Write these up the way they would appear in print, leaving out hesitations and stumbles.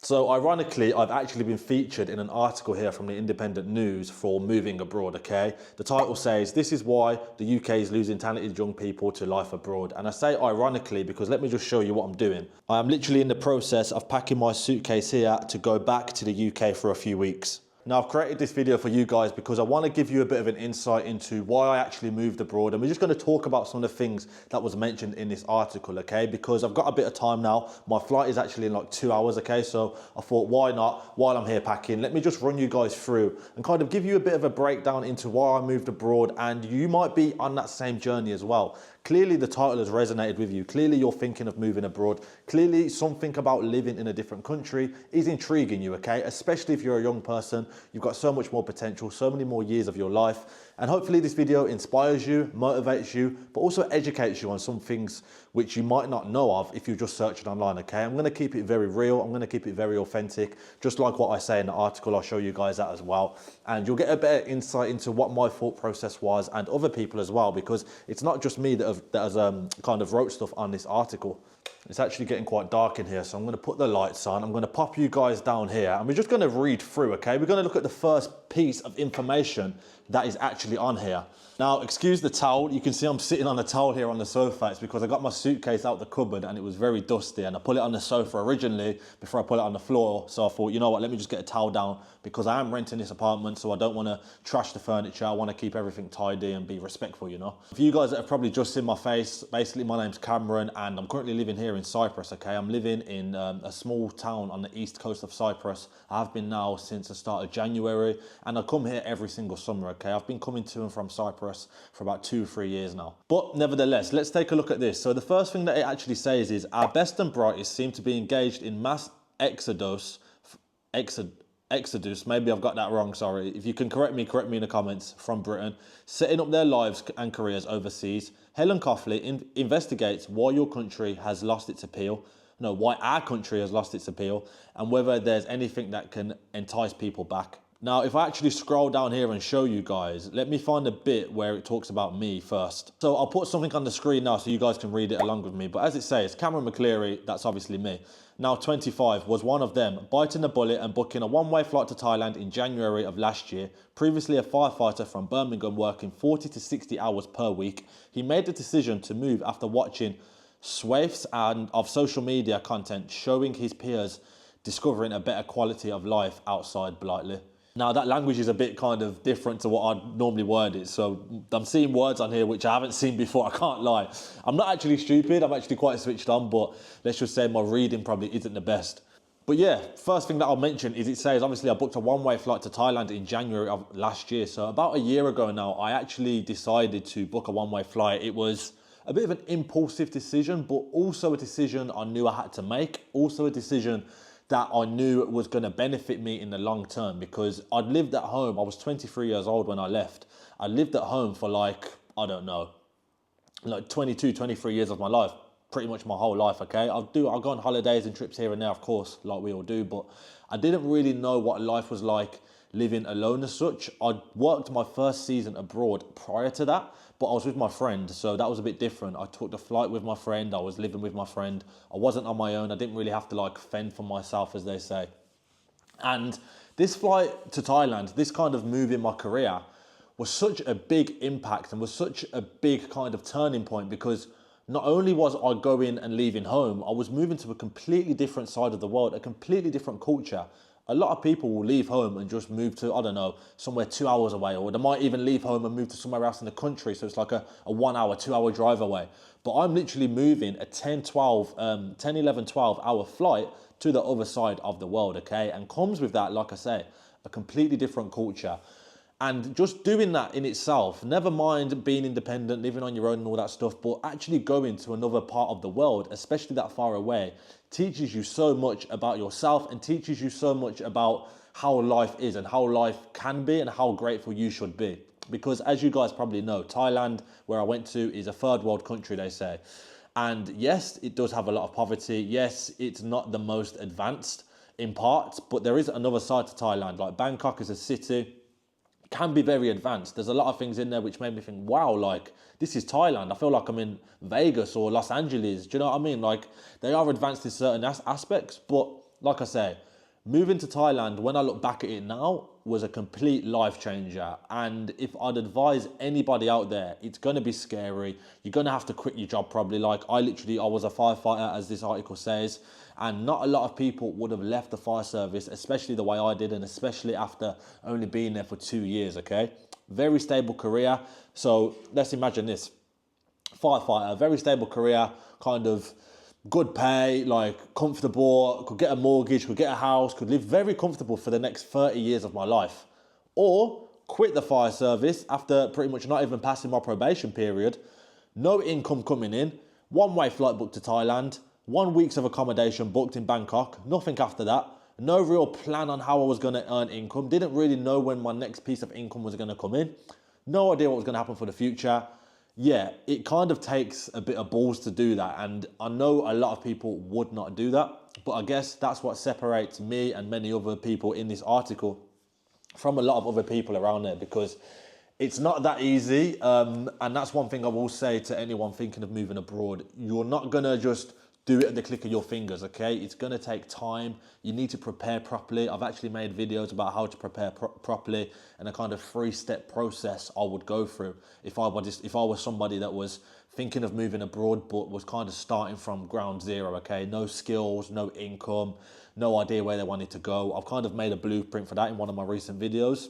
So ironically, I've actually been featured in an article here from the Independent News for moving abroad, okay? The title says, "This is why the UK is losing talented young people to life abroad." And I say ironically because let me just show you what I'm doing. I am literally in the process of packing my suitcase here to go back to the UK for a few weeks. Now, I've created this video for you guys because I want to give you a bit of an insight into why I actually moved abroad. And we're just going to talk about some of the things that was mentioned in this article, okay? Because I've got a bit of time now. My flight is actually in like 2 hours, okay? So I thought, why not, while I'm here packing, let me just run you guys through and kind of give you a bit of a breakdown into why I moved abroad. And you might be on that same journey as well. Clearly, the title has resonated with you. Clearly, you're thinking of moving abroad. Clearly, something about living in a different country is intriguing you, okay? Especially if you're a young person, you've got so much more potential, so many more years of your life. And hopefully this video inspires you, motivates you, but also educates you on some things which you might not know of if you just search it online, okay? I'm gonna keep it very real. I'm gonna keep it very authentic, just like what I say in the article. I'll show you guys that as well. And you'll get a better insight into what my thought process was and other people as well, because it's not just me that has kind of wrote stuff on this article. It's actually getting quite dark in here, so I'm going to put the lights on. I'm going to pop you guys down here and we're just going to read through, okay? We're going to look at the first piece of information that is actually on here. Now, excuse the towel. You can see I'm sitting on a towel here on the sofa. It's because I got my suitcase out the cupboard and it was very dusty, and I put it on the sofa originally before I put it on the floor. So I thought, you know what, let me just get a towel down because I am renting this apartment, so I don't want to trash the furniture. I want to keep everything tidy and be respectful, you know? For you guys that have probably just seen my face, basically my name's Cameron and I'm currently living here in Cyprus, okay? I'm living in a small town on the east coast of Cyprus. I have been now since the start of January, and I come here every single summer, okay? I've been coming to and from Cyprus for about 2 or 3 years now. But nevertheless, let's take a look at this. So the first thing that it actually says is, "Our best and brightest seem to be engaged in mass exodus, maybe I've got that wrong, sorry. If you can correct me in the comments, from Britain, setting up their lives and careers overseas. Helen Coughley investigates why your country has lost its appeal. No, why our country has lost its appeal and whether there's anything that can entice people back." Now, if I actually scroll down here and show you guys, let me find a bit where it talks about me first. So I'll put something on the screen now so you guys can read it along with me. But as it says, Cameron McCleary, that's obviously me, now 25, was one of them, biting the bullet and booking a one-way flight to Thailand in January of last year. Previously a firefighter from Birmingham working 40 to 60 hours per week, he made the decision to move after watching swathes of social media content showing his peers discovering a better quality of life outside Blightly. Now, that language is a bit kind of different to what I'd normally word it. So I'm seeing words on here which I haven't seen before, I can't lie. I'm not actually stupid, I'm actually quite switched on, but let's just say my reading probably isn't the best. But yeah, first thing that I'll mention is it says, obviously I booked a one-way flight to Thailand in January of last year. So about a year ago now, I actually decided to book a one-way flight. It was a bit of an impulsive decision, but also a decision I knew I had to make. Also a decision that I knew was going to benefit me in the long term, because I'd lived at home. I was 23 years old when I left. I lived at home for like, I don't know, like 22, 23 years of my life, pretty much my whole life, okay? I'll go on holidays and trips here and there, of course, like we all do, but I didn't really know what life was like living alone as such. I'd worked my first season abroad prior to that, but I was with my friend, so that was a bit different. I took the flight with my friend, I was living with my friend, I wasn't on my own, I didn't really have to like fend for myself, as they say. And this flight to Thailand, this kind of move in my career, was such a big impact and was such a big kind of turning point, because not only was I going and leaving home, I was moving to a completely different side of the world, a completely different culture. A lot of people will leave home and just move to, I don't know, somewhere 2 hours away, or they might even leave home and move to somewhere else in the country. So it's like a 1 hour, 2 hour drive away. But I'm literally moving a 10, 11, 12 hour flight to the other side of the world, okay? And comes with that, like I say, a completely different culture. And just doing that in itself, never mind being independent, living on your own and all that stuff, but actually going to another part of the world, especially that far away, teaches you so much about yourself and teaches you so much about how life is and how life can be and how grateful you should be. Because as you guys probably know, Thailand, where I went to, is a third world country, they say. And yes, it does have a lot of poverty. Yes, it's not the most advanced in parts, but there is another side to Thailand. Like Bangkok is a city, can be very advanced. There's a lot of things in there which made me think, wow, like this is Thailand. I feel like I'm in Vegas or Los Angeles. Do you know what I mean? Like they are advanced in certain aspects, but like I say, Moving to Thailand, when I look back at it now, was a complete life changer. And if I'd advise anybody out there, it's gonna be scary. You're gonna have to quit your job probably. Like I was a firefighter, as this article says, and not a lot of people would have left the fire service, especially the way I did, and especially after only being there for 2 years, okay? Very stable career. So let's imagine this. Firefighter, very stable career, kind of good pay, like comfortable, could get a mortgage, could get a house, could live very comfortable for the next 30 years of my life. Or quit the fire service after pretty much not even passing my probation period, no income coming in, one-way flight booked to Thailand, 1 week's of accommodation booked in Bangkok, nothing after that, no real plan on how I was gonna earn income, didn't really know when my next piece of income was gonna come in, no idea what was gonna happen for the future. Yeah, it kind of takes a bit of balls to do that. And I know a lot of people would not do that, but I guess that's what separates me and many other people in this article from a lot of other people around there, because it's not that easy. And that's one thing I will say to anyone thinking of moving abroad. You're not gonna just do it at the click of your fingers, okay? It's gonna take time. You need to prepare properly. I've actually made videos about how to prepare properly and a kind of 3-step process I would go through if I was somebody that was thinking of moving abroad but was kind of starting from ground zero, okay? No skills, no income, no idea where they wanted to go. I've kind of made a blueprint for that in one of my recent videos.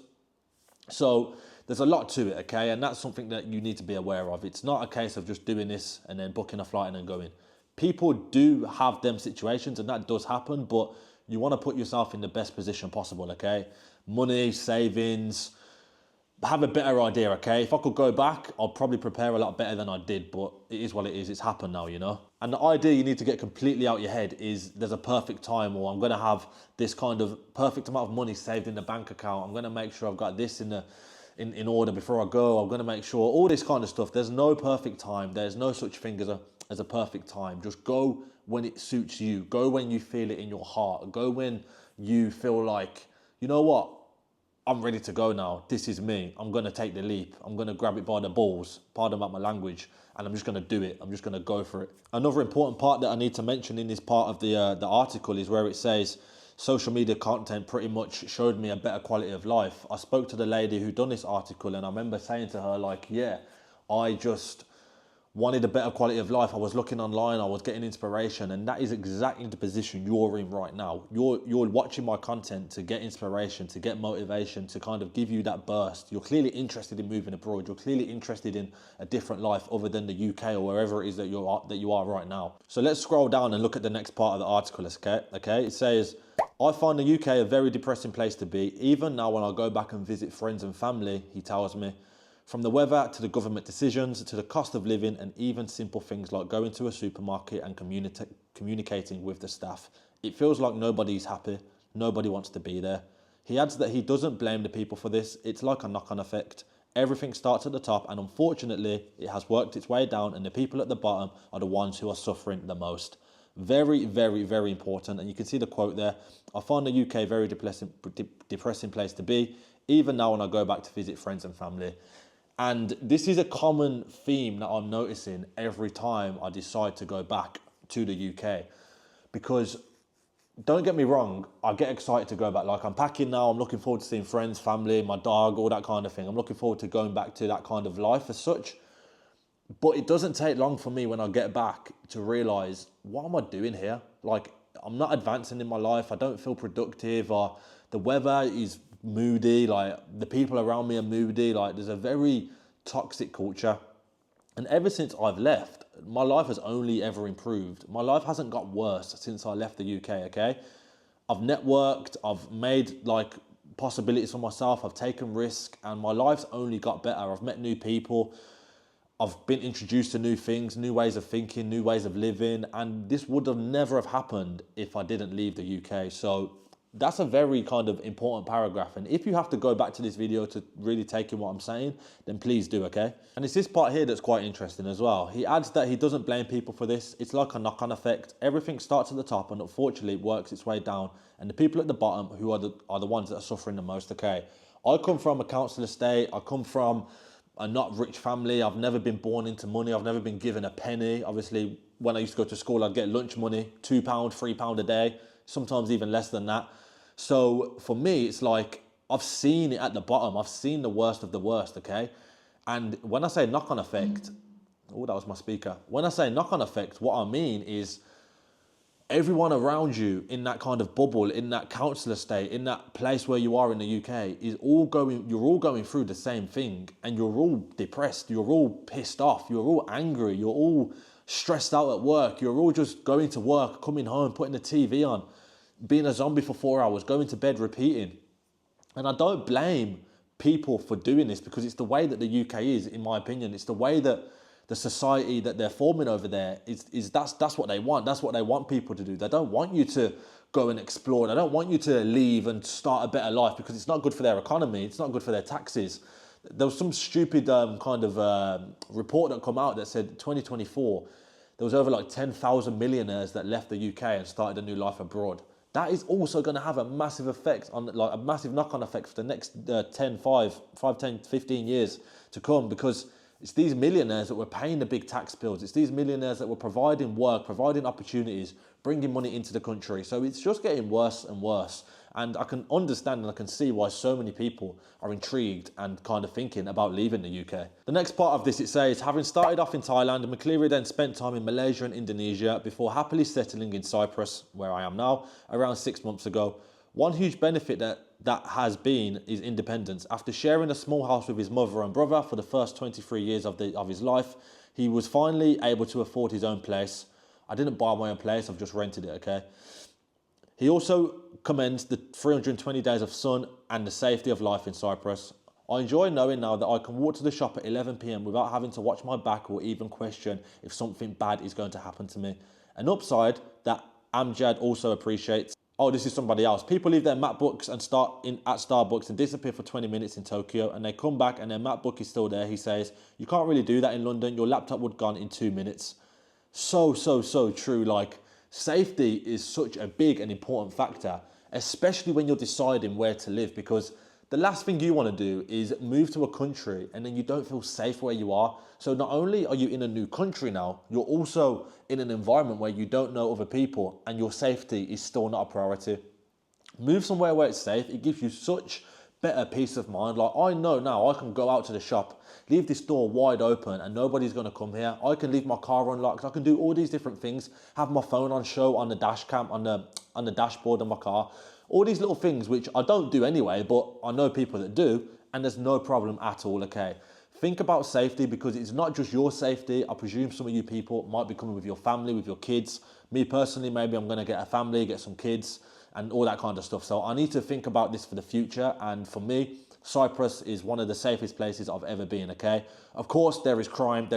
So there's a lot to it, okay? And that's something that you need to be aware of. It's not a case of just doing this and then booking a flight and then going. People do have them situations and that does happen, but you want to put yourself in the best position possible, okay? Money, savings, have a better idea, okay? If I could go back, I'd probably prepare a lot better than I did, but it is what it is. It's happened now, you know? And the idea you need to get completely out your head is there's a perfect time, or I'm going to have this kind of perfect amount of money saved in the bank account. I'm going to make sure I've got this in order before I go. I'm going to make sure all this kind of stuff. There's no perfect time. There's no such thing as a perfect time. Just go when it suits you. Go when you feel it in your heart. Go when you feel like, you know what? I'm ready to go now. This is me. I'm going to take the leap. I'm going to grab it by the balls, pardon about my language, and I'm just going to do it. I'm just going to go for it. Another important part that I need to mention in this part of the article is where it says, social media content pretty much showed me a better quality of life. I spoke to the lady who done this article and I remember saying to her, like, yeah, I just wanted a better quality of life. I was looking online, I was getting inspiration, and that is exactly the position you're in right now. You're watching my content to get inspiration, to get motivation, to kind of give you that burst. You're clearly interested in moving abroad. You're clearly interested in a different life other than the UK or wherever it is that you are right now. So let's scroll down and look at the next part of the article, okay? It says, I find the UK a very depressing place to be. Even now when I go back and visit friends and family, he tells me, from the weather to the government decisions to the cost of living and even simple things like going to a supermarket and communicating with the staff. It feels like nobody's happy, nobody wants to be there. He adds that he doesn't blame the people for this. It's like a knock-on effect. Everything starts at the top and unfortunately it has worked its way down and the people at the bottom are the ones who are suffering the most. Very, very, very important. And you can see the quote there. I find the UK a very depressing place to be, even now when I go back to visit friends and family. And this is a common theme that I'm noticing every time I decide to go back to the UK. Because don't get me wrong, I get excited to go back. Like I'm packing now, I'm looking forward to seeing friends, family, my dog, all that kind of thing. I'm looking forward to going back to that kind of life as such. But it doesn't take long for me when I get back to realise, what am I doing here? Like, I'm not advancing in my life. I don't feel productive, or the weather is moody. Like, the people around me are moody. Like, there's a very toxic culture. And ever since I've left, my life has only ever improved. My life hasn't got worse since I left the UK, okay? I've networked, I've made like possibilities for myself, I've taken risk, and my life's only got better. I've met new people. I've been introduced to new things, new ways of thinking, new ways of living, and this would have never have happened if I didn't leave the UK. So that's a very kind of important paragraph. And if you have to go back to this video to really take in what I'm saying, then please do, okay? And it's this part here that's quite interesting as well. He adds that he doesn't blame people for this. It's like a knock-on effect. Everything starts at the top and unfortunately it works its way down. And the people at the bottom who are the ones that are suffering the most, okay? I come from a council estate. I come from a not rich family. I've never been born into money. I've never been given a penny. Obviously, when I used to go to school, I'd get lunch money, £2, £3 a day, sometimes even less than that. So for me, it's like, I've seen it at the bottom. I've seen the worst of the worst, okay? And when I say knock-on effect, oh, that was my speaker. When I say knock-on effect, what I mean is everyone around you in that kind of bubble, in that council estate, in that place where you are in the UK, you're all going through the same thing, and you're all depressed, you're all pissed off, you're all angry, you're all stressed out at work, you're all just going to work, coming home, putting the TV on, being a zombie for 4 hours, going to bed, repeating. And I don't blame people for doing this, because it's the way that the UK is, in my opinion. It's the way that the society that they're forming over there that's what they want. That's what they want people to do. They don't want you to go and explore. They don't want you to leave and start a better life, because it's not good for their economy. It's not good for their taxes. There was some stupid kind of report that come out that said 2024, there was over like 10,000 millionaires that left the UK and started a new life abroad. That is also going to have a massive effect on, like, a massive knock-on effect for the next 10, 15 years to come, because it's these millionaires that were paying the big tax bills. It's these millionaires that were providing work, providing opportunities, bringing money into the country. So it's just getting worse and worse. And I can understand and I can see why so many people are intrigued and kind of thinking about leaving the UK. The next part of this, it says, having started off in Thailand, McCleary then spent time in Malaysia and Indonesia before happily settling in Cyprus, where I am now, around 6 months ago. One huge benefit that has been is independence. After sharing a small house with his mother and brother for the first 23 years of his life, he was finally able to afford his own place. I didn't buy my own place, I've just rented it, okay? He also commends the 320 days of sun and the safety of life in Cyprus. I enjoy knowing now that I can walk to the shop at 11 p.m. without having to watch my back or even question if something bad is going to happen to me. An upside that Amjad also appreciates. Oh, this is somebody else. People leave their MacBooks and at Starbucks and disappear for 20 minutes in Tokyo, and they come back and their MacBook is still there. He says, you can't really do that in London. Your laptop would gone in 2 minutes. So true. Like, safety is such a big and important factor, especially when you're deciding where to live, because the last thing you want to do is move to a country and then you don't feel safe where you are. So not only are you in a new country now, you're also in an environment where you don't know other people and your safety is still not a priority. Move somewhere where it's safe. It gives you such better peace of mind. Like, I know now I can go out to the shop, leave this door wide open and nobody's going to come here. I can leave my car unlocked. I can do all these different things, have my phone on show on the dash cam, on the dashboard of my car. All these little things which I don't do anyway, but I know people that do, and there's no problem at all, okay? Think about safety, because it's not just your safety. I presume some of you people might be coming with your family, with your kids. Me personally, maybe I'm going to get a family, get some kids and all that kind of stuff. So I need to think about this for the future. And for me, Cyprus is one of the safest places I've ever been, okay? Of course, there is crime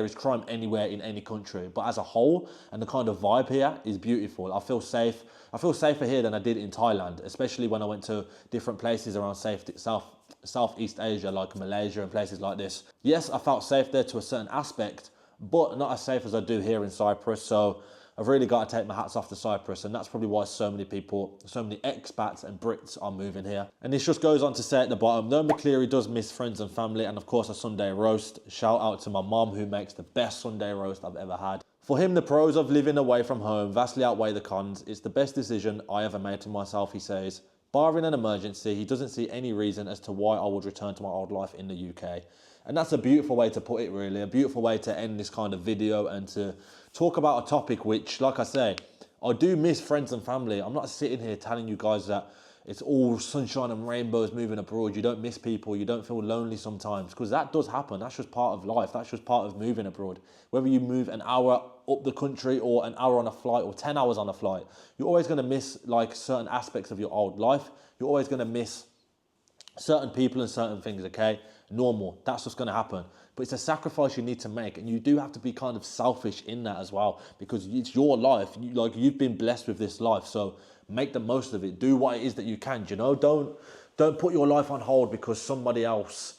anywhere in any country, but as a whole, and the kind of vibe here is beautiful. I feel safe. I feel safer here than I did in Thailand, especially when I went to different places around Southeast Asia, like Malaysia and places like this. Yes, I felt safe there to a certain aspect, but not as safe as I do here in Cyprus. So I've really got to take my hats off to Cyprus, and that's probably why so many people, so many expats and Brits are moving here. And this just goes on to say at the bottom, though McCleary does miss friends and family and of course a Sunday roast, shout out to my mum who makes the best Sunday roast I've ever had. For him, the pros of living away from home vastly outweigh the cons. It's the best decision I ever made to myself, he says. Barring an emergency, he doesn't see any reason as to why I would return to my old life in the UK. And that's a beautiful way to put it, really. A beautiful way to end this kind of video and to talk about a topic which, like I say, I do miss friends and family. I'm not sitting here telling you guys that it's all sunshine and rainbows moving abroad. You don't miss people. You don't feel lonely sometimes, because that does happen. That's just part of life. That's just part of moving abroad. Whether you move an hour up the country or an hour on a flight or 10 hours on a flight, you're always going to miss like certain aspects of your old life. You're always going to miss certain people and certain things, okay? Normal. That's what's going to happen. But it's a sacrifice you need to make, and you do have to be kind of selfish in that as well, because it's your life. You've been blessed with this life, so make the most of it. Do what it is that you can, you know? Don't put your life on hold because somebody else,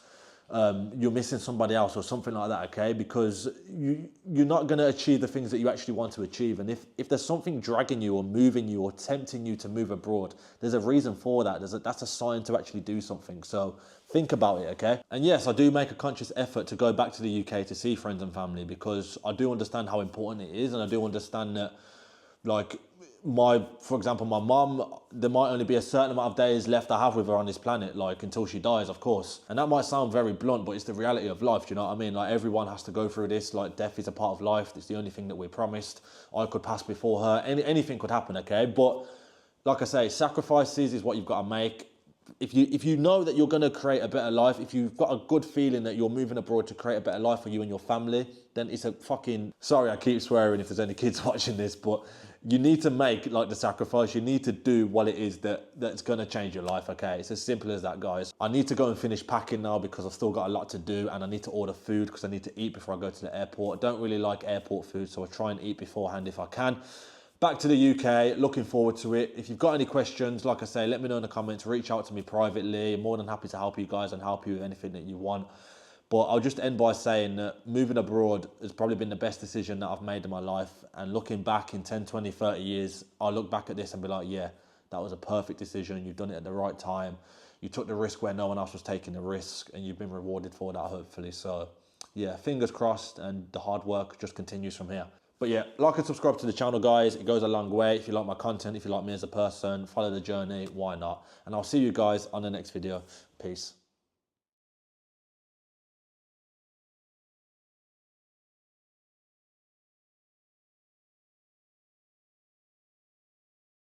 you're missing somebody else or something like that, okay? Because you're not going to achieve the things that you actually want to achieve. And if there's something dragging you or moving you or tempting you to move abroad, there's a reason for that. That's a sign to actually do something. So think about it, okay? And yes, I do make a conscious effort to go back to the UK to see friends and family, because I do understand how important it is, and I do understand that, like, for example, my mum, there might only be a certain amount of days left I have with her on this planet, like until she dies, of course. And that might sound very blunt, but it's the reality of life, do you know what I mean? Like everyone has to go through this, like death is a part of life. It's the only thing that we're promised. I could pass before her, anything could happen, okay? But like I say, sacrifices is what you've got to make. If you know that you're going to create a better life, if you've got a good feeling that you're moving abroad to create a better life for you and your family, then it's a fucking, sorry I keep swearing if there's any kids watching this, but you need to make like the sacrifice. You need to do what it is that's going to change your life, okay? It's as simple as that, guys. I need to go and finish packing now because I've still got a lot to do, and I need to order food because I need to eat before I go to the airport. I don't really like airport food, so I try and eat beforehand if I can. Back to the UK, looking forward to it. If you've got any questions, like I say, let me know in the comments, reach out to me privately. I'm more than happy to help you guys and help you with anything that you want. But I'll just end by saying that moving abroad has probably been the best decision that I've made in my life. And looking back in 10, 20, 30 years, I'll look back at this and be like, yeah, that was a perfect decision. You've done it at the right time. You took the risk where no one else was taking the risk, and you've been rewarded for that, hopefully. So yeah, fingers crossed, and the hard work just continues from here. But yeah, like and subscribe to the channel, guys. It goes a long way. If you like my content, if you like me as a person, follow the journey, why not? And I'll see you guys on the next video. Peace.